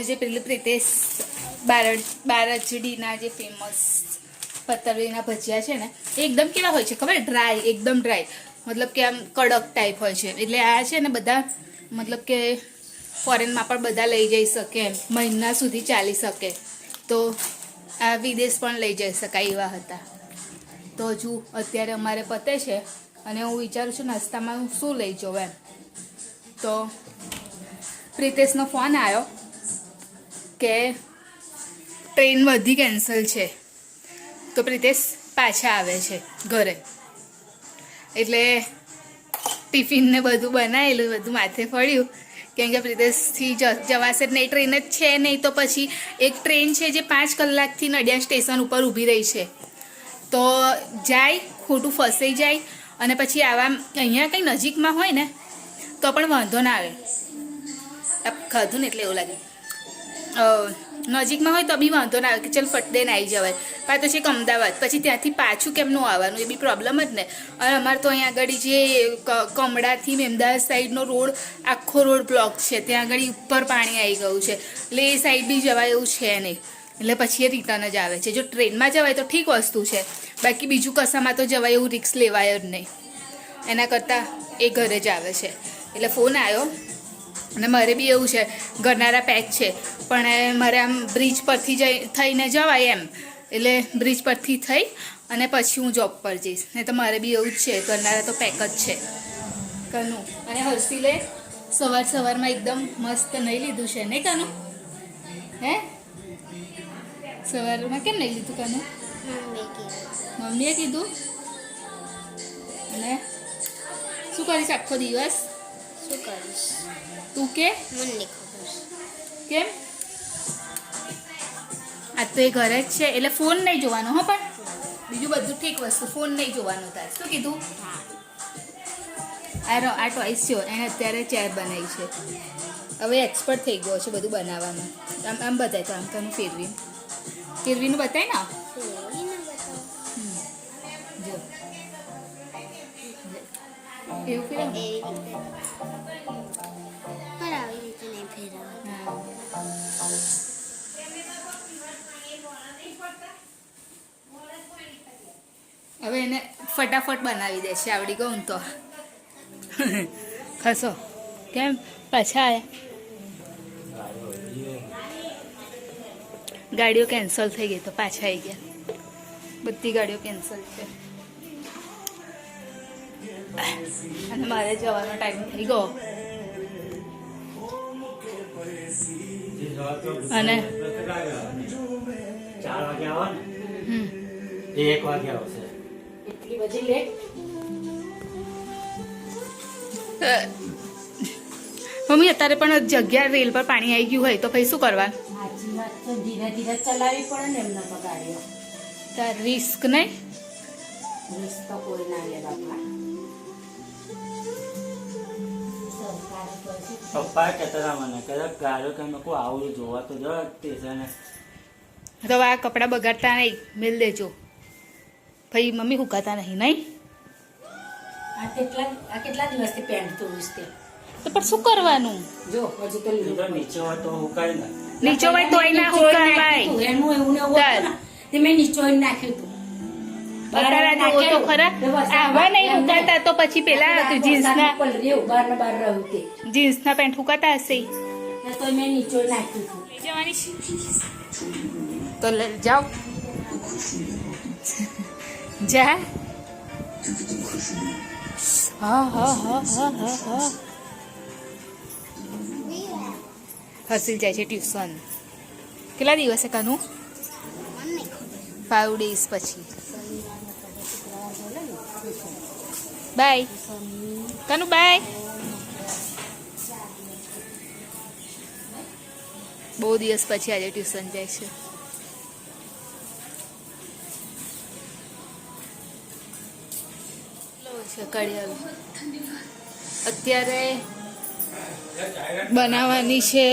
જે પેલી પ્રિતેશ બારચડીના જે ફેમસ પતરવીના ભજીયા છે ને એ એકદમ કેવા હોય છે ખબર? ડ્રાય, એકદમ ડ્રાય, મતલબ કે આમ કડક ટાઈપ હોય છે. એટલે આ છે ને બધા મતલબ કે ફોરેનમાં પણ બધા લઈ જઈ શકે એમ, મહિના સુધી ચાલી શકે. તો આ વિદેશ પણ લઈ જઈ શકાય એવા હતા. તો હજુ અત્યારે અમારે પતે છે અને હું વિચારું છું નાસ્તામાં હું શું લઈ જાઉં એમ. તો પ્રિતેશનો ફોન આવ્યો કે ટ્રેન બધી કેન્સલ છે, તો પ્રિતેશ પાછા આવે છે ઘરે. એટલે ટિફિન ને બધું બનાવેલું, બધું માથે પડ્યું, કેમ કે પ્રિતેશથી જવાશે જ નહીં, ટ્રેન જ છે નહીં. તો પછી એક ટ્રેન છે જે 5 કલાકથી નડિયાદ સ્ટેશન ઉપર ઊભી રહી છે, તો જાય ખોટું ફસાઈ જાય. અને પછી આવા અહીંયા કંઈ નજીકમાં હોય ને તો પણ વાંધો ના આવે. ખાધું ને એટલે એવું લાગે નજીકમાં હોય તો બી વાંધો ના આવે કે ચાલ ફટ દઈને આવી જવાય. પણ તો છે કે અમદાવાદ, પછી ત્યાંથી પાછું કેમનું આવવાનું એ બી પ્રોબ્લેમ જ ને. અને અમારે તો અહીંયા આગળ જે કમડાથી અમદાવાદ સાઈડનો રોડ, આખો રોડ બ્લોક છે. ત્યાં આગળ ઉપર પાણી આવી ગયું છે, એટલે એ સાઈડ બી જવાય એવું છે નહીં. એટલે પછી એ રિટર્ન જ આવે છે. જો ટ્રેનમાં જવાય તો ઠીક વસ્તુ છે, બાકી બીજું કશામાં તો જવાય એવું રિસ્ક લેવાય જ નહીં. એના કરતાં એ ઘરે જ આવે છે. એટલે ફોન આવ્યો અને મારે બી એવું છે, ઘરનારા પેક છે, પણ મારે આમ બ્રિજ પરથી થઈને જવાય એમ. એટલે બ્રિજ પરથી થઈ અને પછી હું જોબ પર જઈશ. નહીં તો મારે બી એવું જ છે, ઘરનારા તો પેક જ છે કનું. અને હર્ષિલે સવારમાં એકદમ મસ્ત નહીં લીધું છે નહીં કનું? હે સવારમાં કેમ નહીં લીધું કનું? મમ્મીએ કીધું. અને શું કરીશ આખો દિવસ? શું કરીશ તું કે? મને નહીં ખબર કેમ? આજ તો એ ઘરે જ છે, એટલે ફોન નહીં જોવાનો. હો, પણ બીજું બધું ઠીક વસ્તુ, ફોન નહીં જોવાનું થાય. શું કીધું? આ ટોઈસ છે, એને અત્યારે ચેર બનાવી છે. હવે એક્સપર્ટ થઈ ગયો છે બધું બનાવવામાં. આમ બતાય તો આમ તને ફેરવીનું બતાય ને. જો એવું ફેરવ. પણ આવી રીતે નહીં ફેરવવાનું. હવે એને ફટાફટ બનાવી દેશે, આવડી ગયું તો. ખસો કેમ પાછા આવ્યા? ગાડીઓ કેન્સલ થઈ ગઈ તો પાછા આવી ગયા. બધી ગાડીઓ કેન્સલ છે અને મારે જવાનો ટાઈમ થઈ ગયો. અને 4 વાગે આવો ને, 1 વાગે આવશે. એટલી બધી લેટ? મમ્મી અત્યારે પણ જગ્યા રેલ પર પાણી આવી ગયું હોય તો પછી શું કરવાનું? સાચી વાત તો ધીરે ધીરે ચલાવવી પડે ને એમને તો ગાડીઓ. તાર રિસ્ક નહીં? રિસ્ક તો કોઈ ના લે બાપા. પપ્પા કહેતા મને કે ગાડીઓ કે મેં કોઈ આવું જોવા તો જો સ્ટેશન. તો આ કપડાં બગાડતા નહીં, મેલ દેજો. ભાઈ મમ્મી હુકાતા નહીં નહીં? આ કેટલા દિવસથી પેન્ટ ધોઈશ તે? તો પણ શું કરવાનું? જો હજુ તો નીચે હોય તો હુકાય ને. નીચો હોય તોય ના હુકાવાય. એનું એવું ને એવું હતું ને તે મેં નીચે નાખ્યું હતું. બટારા જેવો તો ખરા. આવા નહીં હુકાતા તો પછી પેલા જીન્સના બાર રહ્યું તે જીન્સના પેન્ટ હુકાતા હશે. તો મેં નીચે નાખ્યું હતું. જવાની તો જાઓ. જા. હા. હર્ષિલ જાય છે ટ્યુશન. કેટલા દિવસે કનું? 5 days પછી. Bye Kanu, bye. બહુ દિવસ પછી આજે ટ્યુશન જાય છે. અત્યારે બનાવવાની છે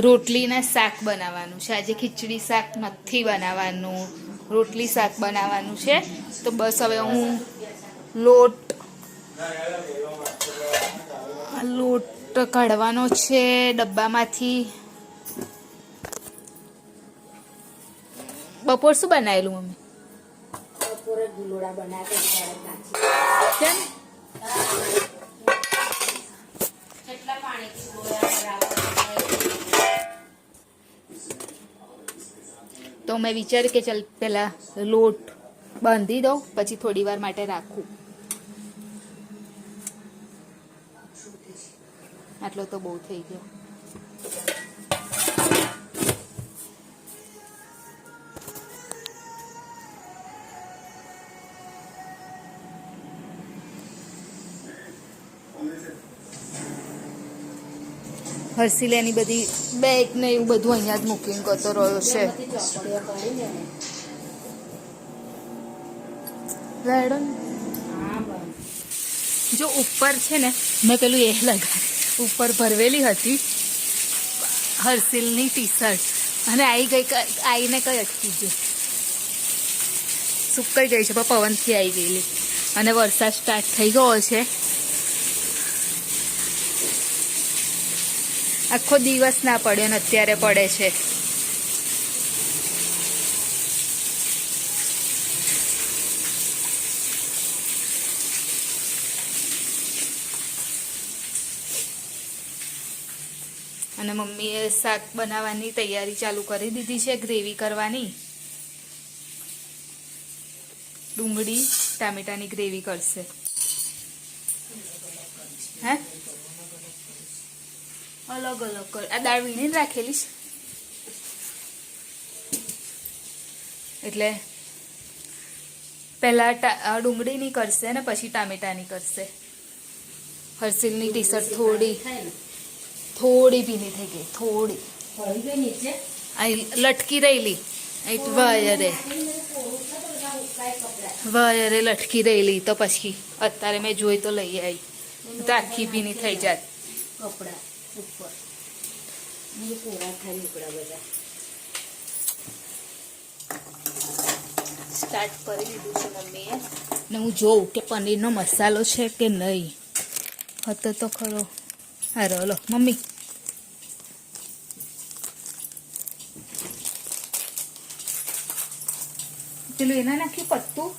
રોટલીના શાક બનાવવાનું છે. આજે ખીચડી શાક નથી બનાવવાનું, રોટલી શાક બનાવવાનું છે. તો બસ હવે હું લોટ કાઢવાનો છે ડબ્બામાંથી. બપોર શું બનાવેલું મમ્મી? બપોરે ગુલોડા બનાવ્યા કેમ? કેટલા પાણીથી ગુલોડા તો મેં વિચાર્યું કે ચાલ પેલા લોટ બાંધી દઉં પછી થોડી વાર માટે રાખું. આટલો તો બહુ થઈ ગયો. હર્ષિલ એની બધી બેગ ને એવું બધું અહીંયા જ મૂકીને કરતો રહ્યો છે. રાયડો ને. જો ઉપર છે ને મેં પેલું એ લગાવી ઉપર ભરવેલી હતી હર્ષિલની ટી શર્ટ અને આવીને કઈ અટકી ગઈ, સુકાઈ ગઈ છે પણ પવનથી આવી ગયેલી અને વરસાદ સ્ટાર્ટ થઈ ગયો છે. આખો દિવસ ના પડ્યો ને અત્યારે પડે છે. અને મમ્મીએ શાક બનાવવાની તૈયારી ચાલુ કરી દીધી છે, ગ્રેવી કરવાની. ડુંગળી ટામેટાની ગ્રેવી કરશે. હે અલગ અલગ કર. આ દાળ વીણીને રાખેલી છે એટલે પહેલા ડુંગળીની કરશે ને પછી ટામેટાની કરશે. હર્ષિલની ટી શર્ટ થોડી ભીની થઈ ગઈ, થોડી લટકી રહેલી વાયરે લટકી રહેલી તો પછી અત્યારે મેં જોઈ તો લઈ આવી તો આખી ભીની થઈ જાત. કપડા ઉપર પૂરા થાય નીકળ્યા બધા. સ્ટાર્ટ કરી દીધું છે મમ્મીએ ને હું જોઉં કે પનીરનો મસાલો છે કે નહીં. હતો તો ખરો. હારો હલો મમ્મી. પેલું એના નાખ્યું પત્તું.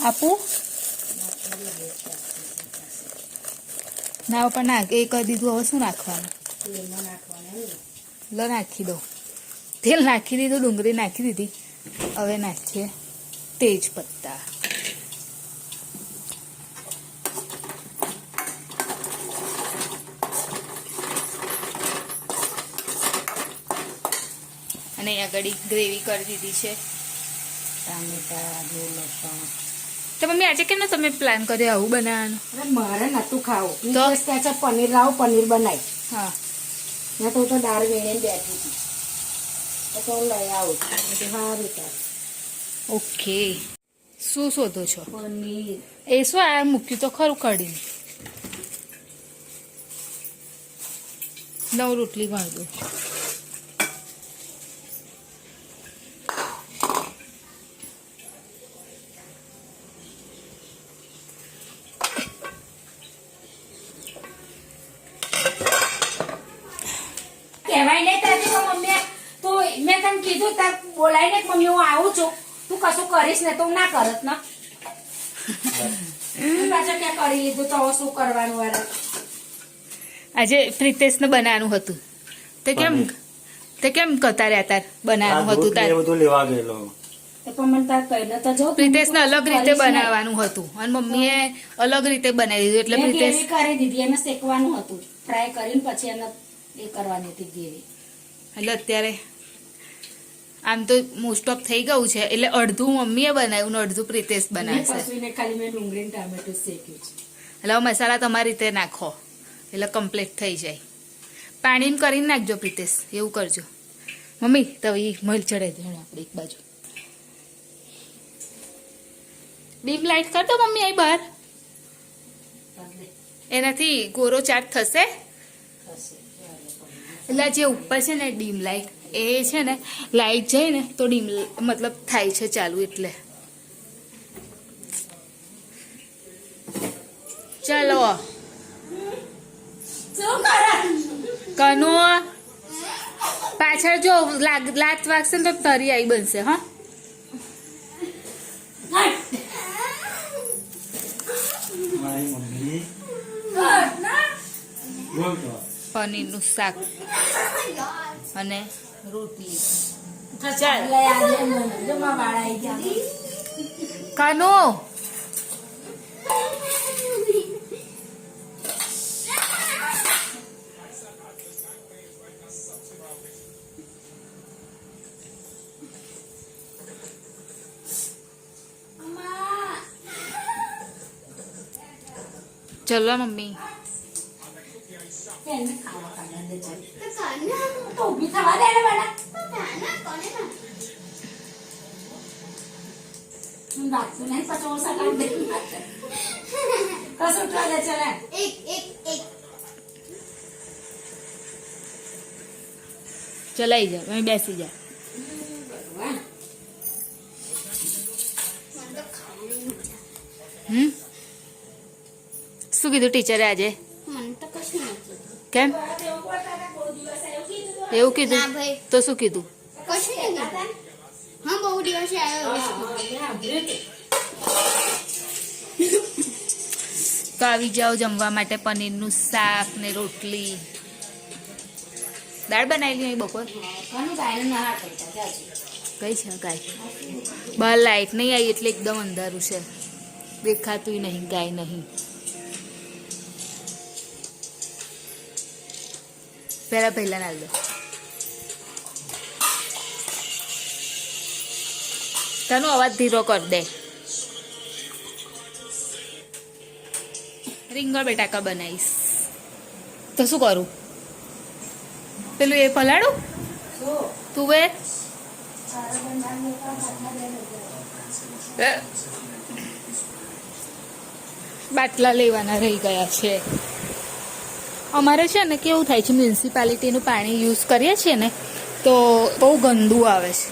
આપું ના પણ નાખ એ કરી દીધું. હવે શું નાખવાનું? લો નાખી દો. તેલ નાખી દીધું, ડુંગળી નાખી દીધી. હવે નાખીએ તેજ પત્તા. અને આગળ ગ્રેવી કરી દીધી છે. ટામેટા લસણ. તો મમ્મી આજે કેમ તમે પ્લાન કર્યો આવું બનાવવાનું? મારે નતું ખાવું તો ત્યાં છે પનીર લાવો, પનીર બનાવી. હા મેં તો દાળ વેણીને બેઠી હતી તો લઈ આવું. સારું ચાલ. ઓકે. શું શોધો છો? પનીર. એ શું આ મૂક્યું તો ખરું કઢીને. નવ રોટલી ગણ દો. કહેવાય નહીં તારી તો મમ્મી તો મેં તને કીધું તાર બોલાય ને મમ્મી હું આવું છું, તું કશું કરીશ ને તો હું ના કરત ને. પાછળ ક્યાં કરી લીધું તો હવે શું કરવાનું વાળા. આજે પ્રિતેશને બનાવવાનું હતું તે કેમ કરતા રહ્યા તાર બનાવવાનું હતું તાર બધું લેવા ગયેલો. પણ મને તાર કહીને તો જો પ્રિતેશને અલગ રીતે બનાવવાનું હતું અને મમ્મીએ અલગ રીતે બનાવી દીધું એટલે મેં પ્રિતેશ ગ્રેવી કરી દીધી, એને શેકવાનું હતું, ફ્રાય કરીને પછી એને એ કરવાની હતી ગ્રેવી. એટલે અત્યારે આમ તો મોસ્ટ ઓફ થઈ ગયું છે એટલે અડધું મમ્મીએ બનાવ્યું ને અડધું પ્રિતેશ બનાવશે. પછી ખાલી મેં ડુંગળી ને ટામેટું શેક્યું છે. એટલે હવે મસાલા તમારી રીતે નાખો એટલે કમ્પ્લીટ થઈ જાય. પાણીને કરીને નાખજો પ્રિતેશ, એવું કરજો. મમ્મી તો એ મલ ચડાવી દે આપણે એક બાજુ. ડીમ લાઈટ કર દો મમ્મી અહીં બહાર. એનાથી ગોરો ચાટ થશે. એટલે જે ઉપર છે ને ડીમ લાઇટ એ છે ને લાઇટ જાય ને તો ડીમ મતલબ થાય છે ચાલુ એટલે. ચાલો કનો પાછળ જો લાત વાગશે ને તો તરી આવી બનશે. હા મારી મમ્મી બોલ તો. પનીરનું શાક અને રોટલી. કાનો ચલો મમ્મી. ચલાઈ જા તમે બેસી જા. શું કીધું ટીચરે આજે? કેમ એવું કીધું? તો શું કીધું? તો આવી જાઓ જમવા માટે. પનીરનું શાક ને રોટલી. દાળ બનાવેલી બપોર કઈ છે ગાય? બહાર લાઈટ નહીં આવી એટલે એકદમ અંધારું છે, દેખાતું નહીં ગાય નહીં. પહેલા નાલ દો. તનો અવાજ ધીરો કર દે. રીંગણ બટાકા બનાવીશ તો શું કરું? પેલું એ પલાળું તુવેર. બાટલા લેવાના રહી ગયા છે. અમારે છે ને કેવું થાય છે, મ્યુનિસિપાલિટીનું પાણી યુઝ કરીએ છીએ ને તો બહુ ગંદુ આવે છે.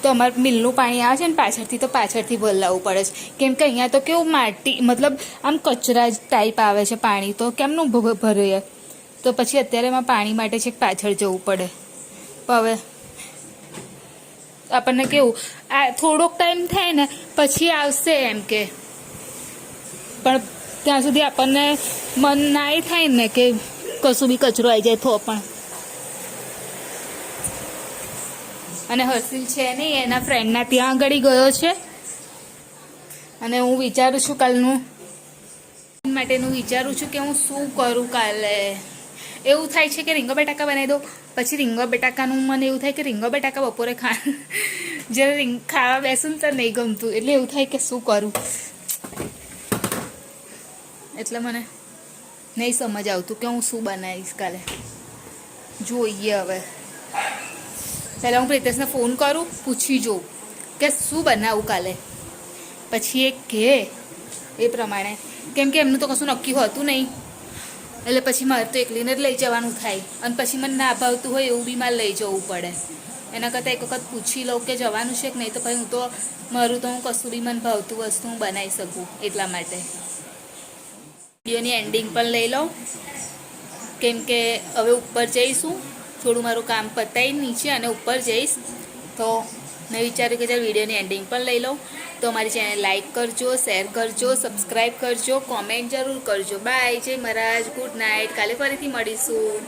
તો અમારે મિલનું પાણી આવે છે ને પાછળથી, તો પાછળથી ભરાવવું પડે છે. કેમ કે અહીંયા તો કેવું માટી મતલબ આમ કચરા ટાઈપ આવે છે પાણી, તો કેમનું ભરાય? તો પછી અત્યારે એમાં પાણી માટે છે પાછળ જવું પડે. પણ હવે આપણને કેવું આ થોડોક ટાઈમ થાય ને પછી આવશે એમ કે, પણ ત્યાં સુધી આપણને મન ના થાય ને કે કશું બી કચરો આવી જાય તો પણ. અને હર્ષિલ છે નહીં, એના ફ્રેન્ડના ત્યાં આગળ ગયો છે. અને હું વિચારું છું કાલનું માટેનું વિચારું છું કે હું શું કરું કાલે. એવું થાય છે કે રીંગણ બટાકા બનાવી દઉં. પછી રીંગણ બટાકાનું મને એવું થાય કે રીંગણ બટાકા બપોરે જ્યારે ખાવા બેસું ને તો નહીં ગમતું. એટલે એવું થાય કે શું કરું. એટલે મને નહીં સમજ આવતું કે હું શું બનાવીશ કાલે. જોઈએ હવે. પહેલાં હું પ્રિતેશને ફોન કરું, પૂછી જોઉં કે શું બનાવું કાલે. પછી એ કહે એ પ્રમાણે, કેમ કે એમનું તો કશું નક્કી હોતું નહીં. એટલે પછી મારે તો એકલીને જ લઈ જવાનું થાય. અને પછી મને ના ભાવતું હોય એવું બી મારે લઈ જવું પડે. એના કરતાં એક વખત પૂછી લઉં કે જવાનું છે કે નહીં, તો પછી હું તો મારું તો હું કશું બી મને ભાવતું વસ્તુ હું બનાવી શકું. એટલા માટે વિડીયોની એન્ડિંગ પણ લઈ લઉં, કેમ કે હવે ઉપર જઈશું. થોડું મારું કામ પતાવી નીચે અને ઉપર જઈશ. તો મેં વિચાર્યું કે ચાલ વિડીયોની એન્ડિંગ પણ લઈ લઉં. તો અમારી ચેનલ લાઈક કરજો, શેર કરજો, સબસ્ક્રાઈબ કરજો, કોમેન્ટ જરૂર કરજો. બાય. જય મહારાજ. Good night. કાલે ફરીથી મળીશું.